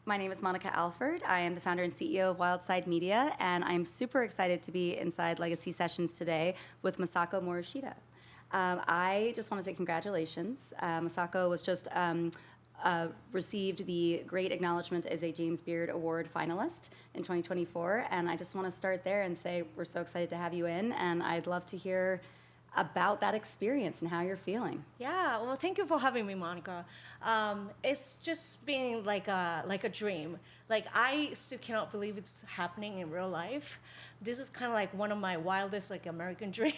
My name is Monica Alford. I am the founder and CEO of Wildside Media, and I'm super excited to be inside Legacy Sessions today with Masako Morishita. I just want to say congratulations. Masako was just received the great acknowledgement as a James Beard Award finalist in 2024, and I just want to start there and say we're so excited to have you in, and I'd love to hear about that experience and how you're feeling. Yeah, well, thank you for having me, Monica. It's just been like a dream. Like, I still cannot believe it's happening in real life. This is kind of like one of my wildest American dream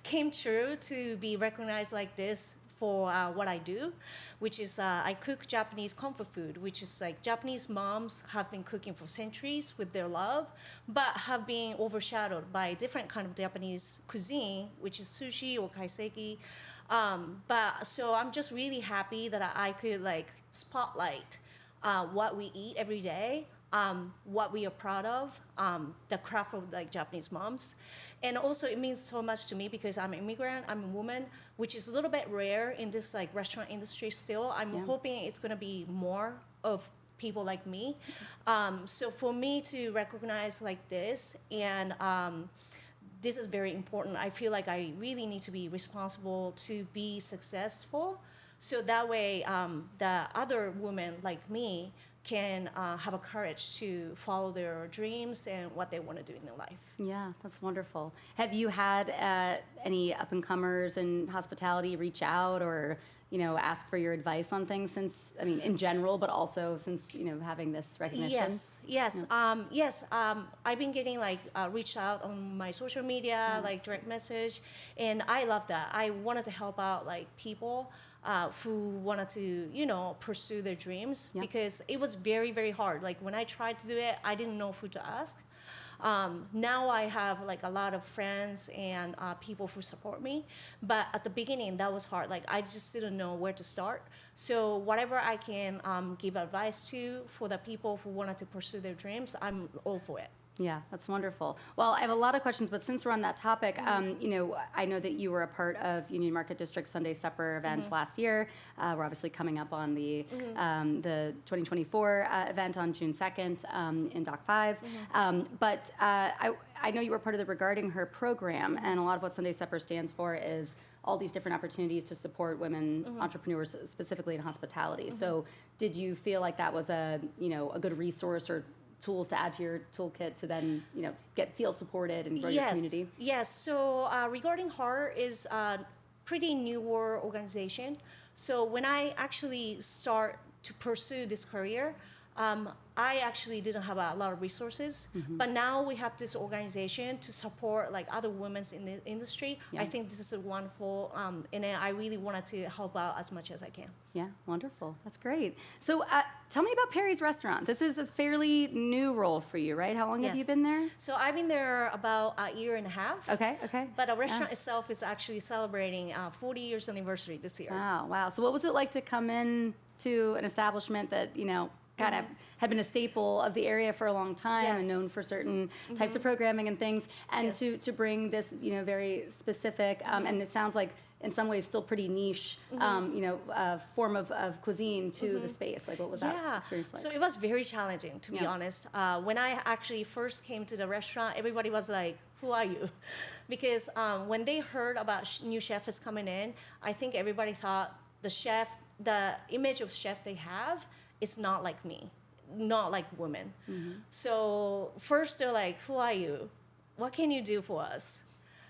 came true to be recognized like this for what I do, which is I cook Japanese comfort food, which is like Japanese moms have been cooking for centuries with their love, but have been overshadowed by different kind of Japanese cuisine, which is sushi or kaiseki. But so I'm just really happy that I could spotlight what we eat every day, what we are proud of, the craft of Japanese moms. And also it means so much to me because I'm an immigrant, I'm a woman, which is a little bit rare in this restaurant industry still. I'm hoping it's gonna be more of people like me. So for me to recognize like this, and this is very important. I feel like I really need to be responsible to be successful. So that way the other women like me can have a courage to follow their dreams and what they want to do in their life. Yeah, that's wonderful. Have you had any up-and-comers in hospitality reach out or, ask for your advice on things since, in general, but also since, having this recognition? Yes. I've been getting reached out on my social media, direct message, and I love that. I wanted to help out people who wanted to, pursue their dreams because it was very, very hard. When I tried to do it, I didn't know who to ask. Now I have a lot of friends and people who support me, but at the beginning that was hard. I just didn't know where to start. So whatever I can give advice to for the people who wanted to pursue their dreams, I'm all for it. Yeah, that's wonderful. Well, I have a lot of questions, but since we're on that topic, I know that you were a part of Union Market District Sunday Supper event last year. We're obviously coming up on the 2024 event on June 2nd in Dock 5. But I know you were part of the Regarding Her program, and a lot of what Sunday Supper stands for is all these different opportunities to support women entrepreneurs, specifically in hospitality. So did you feel like that was a good resource or tools to add to your toolkit to then, feel supported and grow your community? Yes. So Regarding Her is a pretty newer organization. So when I actually start to pursue this career, I actually didn't have a lot of resources, but now we have this organization to support other women in the industry. I think this is a wonderful, and I really wanted to help out as much as I can. Yeah, wonderful. That's great. So tell me about Perry's Restaurant. This is a fairly new role for you, right? How long have you been there? So I've been there about a year and a half. Okay. But the restaurant itself is actually celebrating 40 years anniversary this year. Wow. So what was it like to come in to an establishment that, kind of had been a staple of the area for a long time and known for certain types of programming and things, and to bring this, very specific, and it sounds like in some ways still pretty niche, form of cuisine to the space. What was that experience like? So it was very challenging, to be honest. When I actually first came to the restaurant, everybody was like, who are you? Because when they heard about new chef is coming in, I think everybody thought the image of chef they have, it's not like me, not like women. So first they're like, who are you? What can you do for us?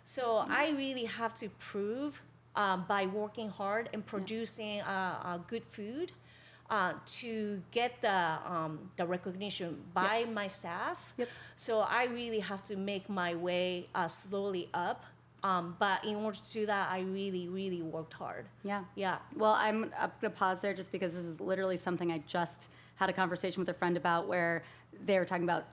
So I really have to prove by working hard and producing good food to get the recognition by my staff. So I really have to make my way slowly up. But in order to do that, I really, really worked hard. Yeah. Well, I'm going to pause there just because this is literally something I just had a conversation with a friend about where they were talking about,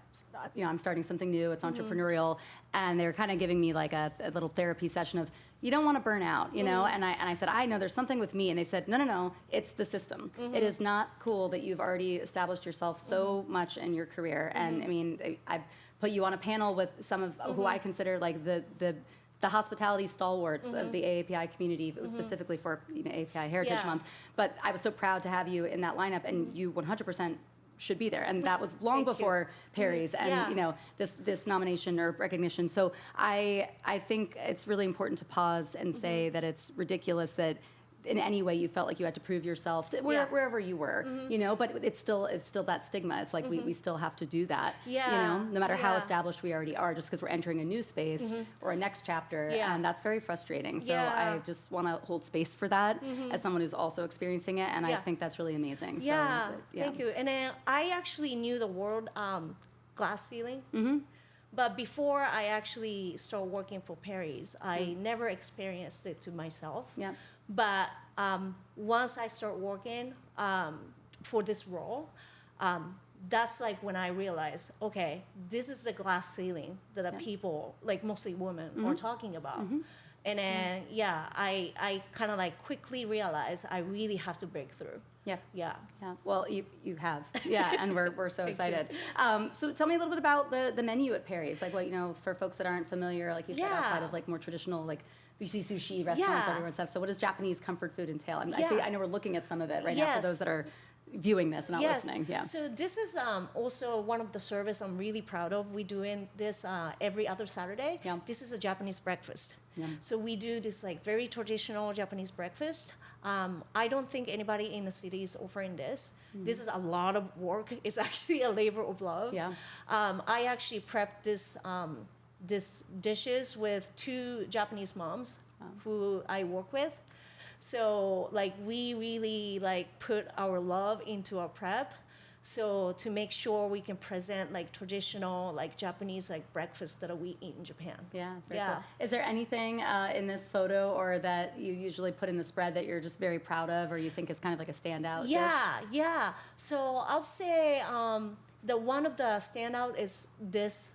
I'm starting something new, it's entrepreneurial, and they were kind of giving me a little therapy session of, you don't want to burn out, and I said, I know there's something with me, and they said, no, it's the system. It is not cool that you've already established yourself so much in your career, and I put you on a panel with some of who I consider the hospitality stalwarts of the AAPI community, specifically for AAPI Heritage Month. But I was so proud to have you in that lineup, and you 100% should be there, and that was long Thank you. before Perry's and Yeah. you know this nomination or recognition. So I think it's really important to pause and say that it's ridiculous that in any way you felt like you had to prove yourself wherever you were, you know, but it's still that stigma. It's like we still have to do that, you know, no matter how established we already are, just because we're entering a new space or a next chapter, and that's very frustrating. So I just want to hold space for that as someone who's also experiencing it, and I think that's really amazing. Yeah, So, thank you. And then I actually knew the word glass ceiling. But before I actually started working for Perry's, I never experienced it to myself. Yeah. But once I start working for this role, that's like when I realized, okay, this is the glass ceiling that the people, like mostly women, are talking about. And then, I kind of like quickly realized I really have to break through. Yeah. Yeah. Yeah. Well, you have. Yeah, and we're so Thank excited. So tell me a little bit about the menu at Perry's. Like, what, you know, for folks that aren't familiar, like you said, Yeah. outside of like more traditional, like you see sushi restaurants Yeah. everywhere and stuff. So what does Japanese comfort food entail? Yeah. I know we're looking at some of it right now for Yes. those that are viewing this and not listening. Yeah. So this is also one of the service I'm really proud of. We're doing this every other Saturday. Yeah. This is a Japanese breakfast. Yeah. So we do this like very traditional Japanese breakfast. I don't think anybody in the city is offering this. This is a lot of work. It's actually a labor of love. Yeah. I actually prepped this dishes with 2 Japanese moms who I work with. So like we really like put our love into our prep. So to make sure we can present like traditional like Japanese like breakfast that we eat in Japan. Yeah, very Yeah. cool. Is there anything in this photo or that you usually put in the spread that you're just very proud of or you think is kind of like a standout dish? Yeah. So I'll say the one of the standout is this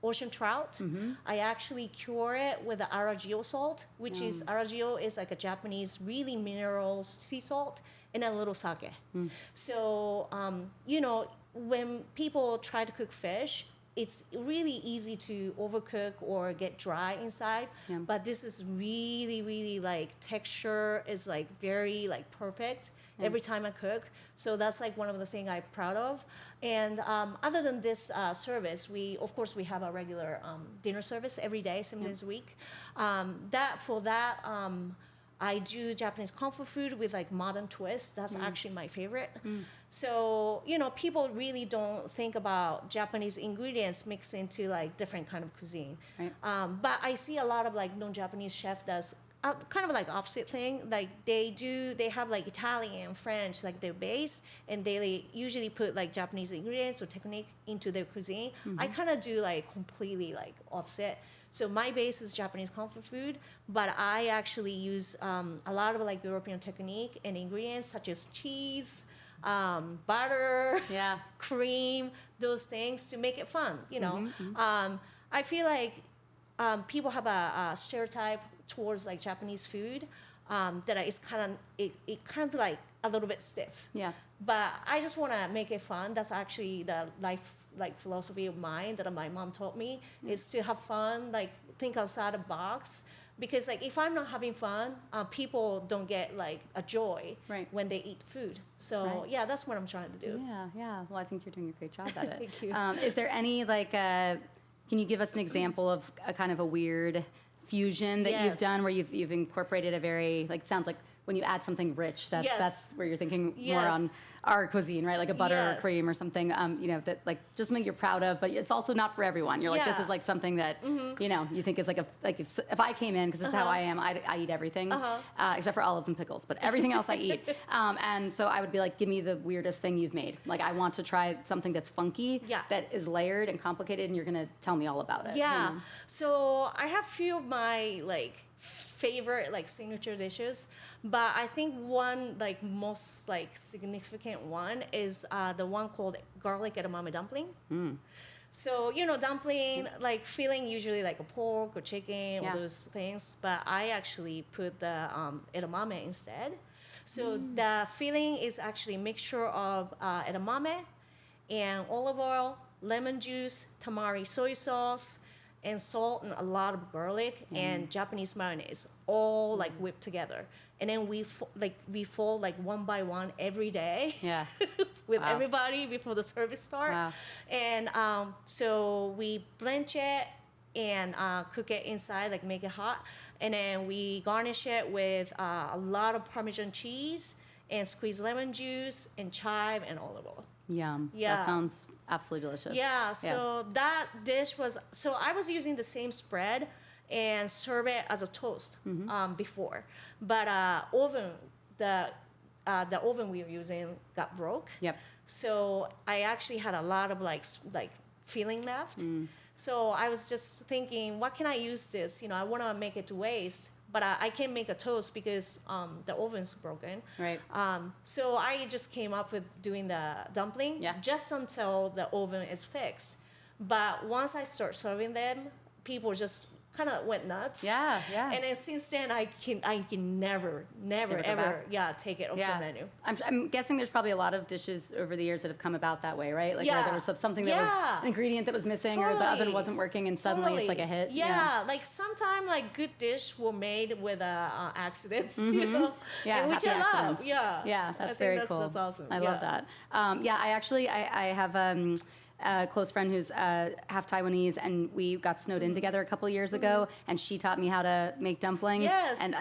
ocean trout. I actually cure it with the aragio salt, which is aragio is like a Japanese really mineral sea salt and a little sake. So you know, when people try to cook fish, it's really easy to overcook or get dry inside. Yeah. But this is really like texture is like very like perfect every time I cook. So that's like one of the things I'm proud of. And other than this service, we have a regular dinner service every day, 7 days a week. I do Japanese comfort food with like modern twists. That's actually my favorite. So, you know, people really don't think about Japanese ingredients mixed into like different kind of cuisine. Right. But I see a lot of like non-Japanese chef does kind of like opposite thing. Like they have like Italian, French, like their base, and they usually put like Japanese ingredients or technique into their cuisine. I kind of do like completely like opposite. So my base is Japanese comfort food, but I actually use a lot of like European technique and ingredients such as cheese, butter, Yeah. cream, those things to make it fun. You know, I feel like people have a stereotype towards like Japanese food that it's kind of like a little bit stiff. Yeah. But I just want to make it fun. That's actually the life like philosophy of mine that my mom taught me is to have fun, like think outside the box. Because like if I'm not having fun, people don't get like a joy when they eat food. So yeah, that's what I'm trying to do. Yeah. Well, I think you're doing a great job at it. Thank you. Is there any like, can you give us an example of a kind of a weird fusion that you've Yes. done where you've incorporated a very, like, sounds like when you add something rich, that's where you're thinking more Yes. on our cuisine, right? Like a butter or Yes. cream or something, you know, that like just something you're proud of, but it's also not for everyone. You're like, this Yeah. is like something that, you know, you think is like if I came in, because this is how I am, I eat everything, except for olives and pickles, but everything else I eat. And so I would be like, give me the weirdest thing you've made. Like I want to try something that's funky, that is layered and complicated, and you're going to tell me all about it. Yeah. You know? So I have few of my like favorite like signature dishes, but I think one like most like significant one is the one called garlic edamame dumpling. So you know, dumpling like filling usually like a pork or chicken or those things, but I actually put the edamame instead. So the filling is actually a mixture of edamame and olive oil, lemon juice, tamari soy sauce, and salt and a lot of garlic and Japanese mayonnaise, all like whipped together. and then we fold like one by one every day. Yeah. With Wow. everybody before the service start. Wow. And so we blanch it and cook it inside, like make it hot. And then we garnish it with a lot of Parmesan cheese and squeezed lemon juice and chive and olive oil. Yum. Yeah. That sounds absolutely delicious. Yeah, so that dish was, so I was using the same spread and serve it as a toast before. But the oven we were using got broke. Yep. So I actually had a lot of like filling left. So I was just thinking, what can I use this? I want to make it to waste, but I can't make a toast because the oven's broken. Right. So I just came up with doing the dumpling just until the oven is fixed. But once I start serving them, people just kind of went nuts. Yeah, yeah. And then since then, I can never Never go ever back. take it off Yeah. the menu. I'm guessing there's probably a lot of dishes over the years that have come about that way, right? Like where Yeah. there was something that was an ingredient that was missing or the oven Totally. wasn't working and suddenly it's like a hit. Yeah, like sometimes like good dish were made with accidents, you know? Yeah, and which happy I love. accidents. Yeah, Yeah, I that's think very cool. That's awesome. I love that. Yeah, I actually I have a close friend who's half Taiwanese, and we got snowed in together a couple years ago, and she taught me how to make dumplings. Yes. And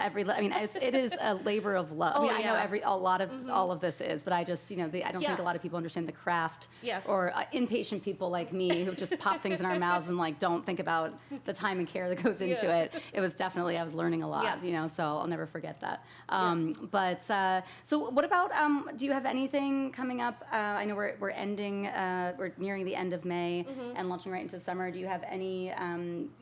it is a labor of love. I mean, Oh, I know yeah. a lot of all of this is, but I just I don't think Yeah. a lot of people understand the craft. Yes. Or impatient people like me who just pop things in our mouths and like don't think about the time and care that goes into Yeah. it. It was definitely I was learning a lot. Yeah. So I'll never forget that. But so what about do you have anything coming up? I know we're ending we're nearing the end of May and launching right into summer. Do you have any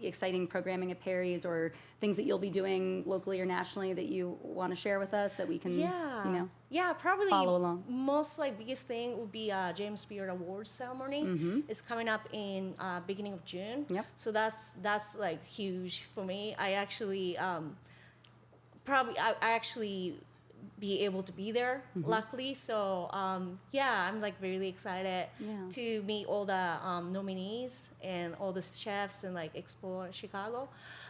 exciting programming at Perry's or things that you'll be doing locally or nationally that you want to share with us that we can Yeah, probably follow along? most biggest thing would be James Beard Awards ceremony. It's coming up in beginning of June. Yep. So that's like huge for me. I actually I actually be able to be there luckily. So I'm like really excited to meet all the nominees and all the chefs and like explore Chicago.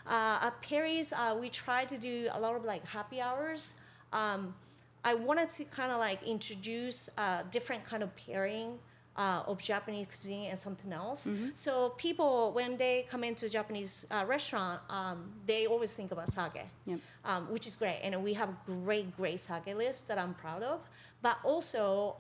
At Perry's, we try to do a lot of like happy hours. I wanted to kind of like introduce different kind of pairing of Japanese cuisine and something else. So people, when they come into a Japanese restaurant, they always think about sake, which is great. And we have a great sake list that I'm proud of. But also,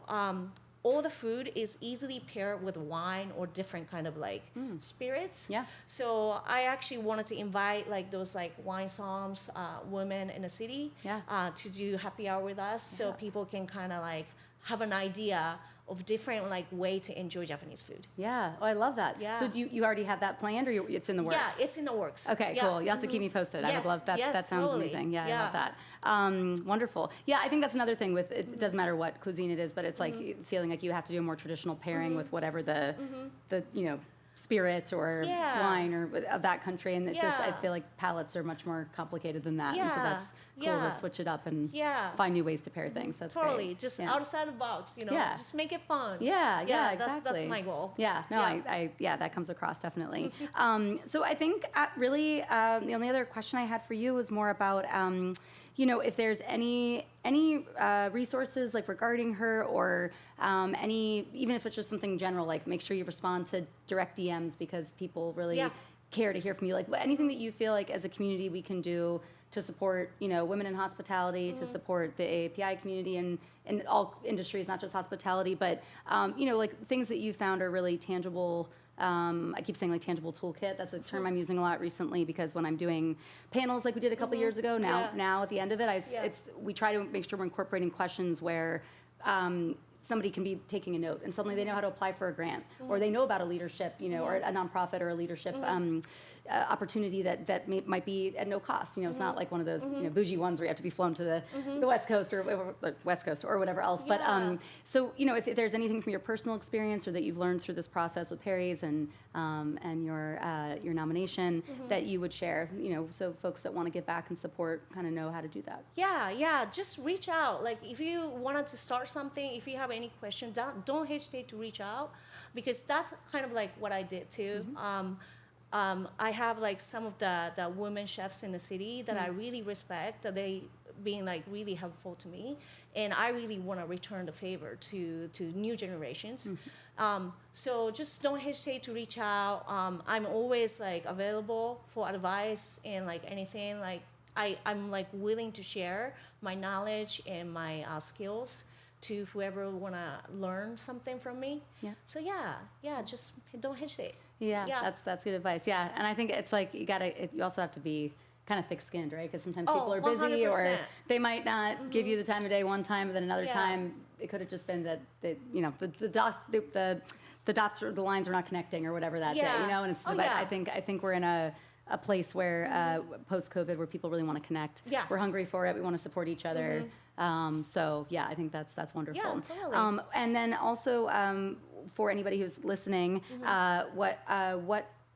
all the food is easily paired with wine or different kind of like spirits. Yeah. So I actually wanted to invite like those like wine somms, women in the city to do happy hour with us, so people can kind of like have an idea of different like way to enjoy Japanese food. Yeah. Oh, I love that. Yeah. So do you already have that planned or it's in the works? Yeah, it's in the works. Okay, Yeah. cool. You'll have to keep me posted. I would Yes, love that. yes, That sounds totally. amazing. Yeah, I Yeah. love that. Wonderful. Yeah, I think that's another thing with it doesn't matter what cuisine it is, but it's like feeling like you have to do a more traditional pairing with whatever the spirit or Yeah. wine or of that country, and it just I Yeah. feel like palates are much more complicated than that, and so Yeah. that's cool Yeah. to switch it up and Yeah. find new ways to pair things. That's Totally, great. just Yeah. outside the box, Yeah. just make it fun. Yeah, That's exactly. my goal. Yeah, no, Yeah. that comes across definitely. So I think really the only other question I had for you was more about, if there's any resources like regarding her or even if it's just something general, like make sure you respond to direct DMs because people really care to hear from you. Like anything that you feel like as a community we can do to support, women in hospitality, to support the AAPI community and in all industries, not just hospitality, but, like things that you found are really tangible. I keep saying like tangible toolkit. That's a term I'm using a lot recently because when I'm doing panels like we did a couple years ago, now at the end of it, we try to make sure we're incorporating questions where somebody can be taking a note and suddenly they know how to apply for a grant or they know about a leadership, or a nonprofit or a leadership opportunity that might be at no cost. It's not like one of those bougie ones where you have to be flown to the West Coast or whatever else. But so if there's anything from your personal experience or that you've learned through this process with Perry's and your nomination that you would share, so folks that want to give back and support kind of know how to do that. Yeah, just reach out. Like if you wanted to start something, if you have any questions, don't hesitate to reach out because that's kind of like what I did too. I have like some of the women chefs in the city that I really respect, that they being like really helpful to me, and I really want to return the favor to new generations. So just don't hesitate to reach out. I'm always like available for advice and like anything. Like I'm like willing to share my knowledge and my skills to whoever want to learn something from me. Yeah. So yeah, just don't hesitate. Yeah, Yeah. that's good advice. Yeah, and I think it's like you also have to be kind of thick-skinned, right? Because sometimes Oh, people are busy, or 100%. they might not give you the time of day one time, but then another Yeah. time it could have just been that the dots or the lines are not connecting or whatever that day, Yeah. And it's Oh, but yeah. I think we're in a place where post-COVID where people really want to connect. Yeah. We're hungry for it. We want to support each other. So yeah, I think that's wonderful. Yeah, totally. And then also for anybody who's listening,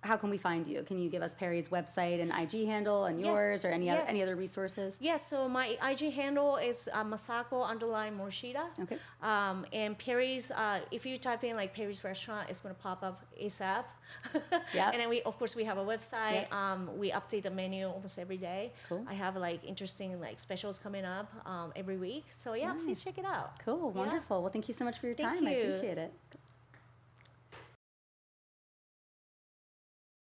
how can we find you? Can you give us Perry's website and IG handle and Yes, yours, or any yes. other resources? Yeah, so my IG handle is Masako_Morishita. Okay. And Perry's, if you type in like Perry's restaurant, it's gonna pop up ASAP. Yeah. And then of course we have a website. Yep. We update the menu almost every day. Cool. I have like interesting like specials coming up every week. So yeah, please check it out. Cool, Yeah. wonderful. Well, thank you so much for your Thank time. I you. appreciate it.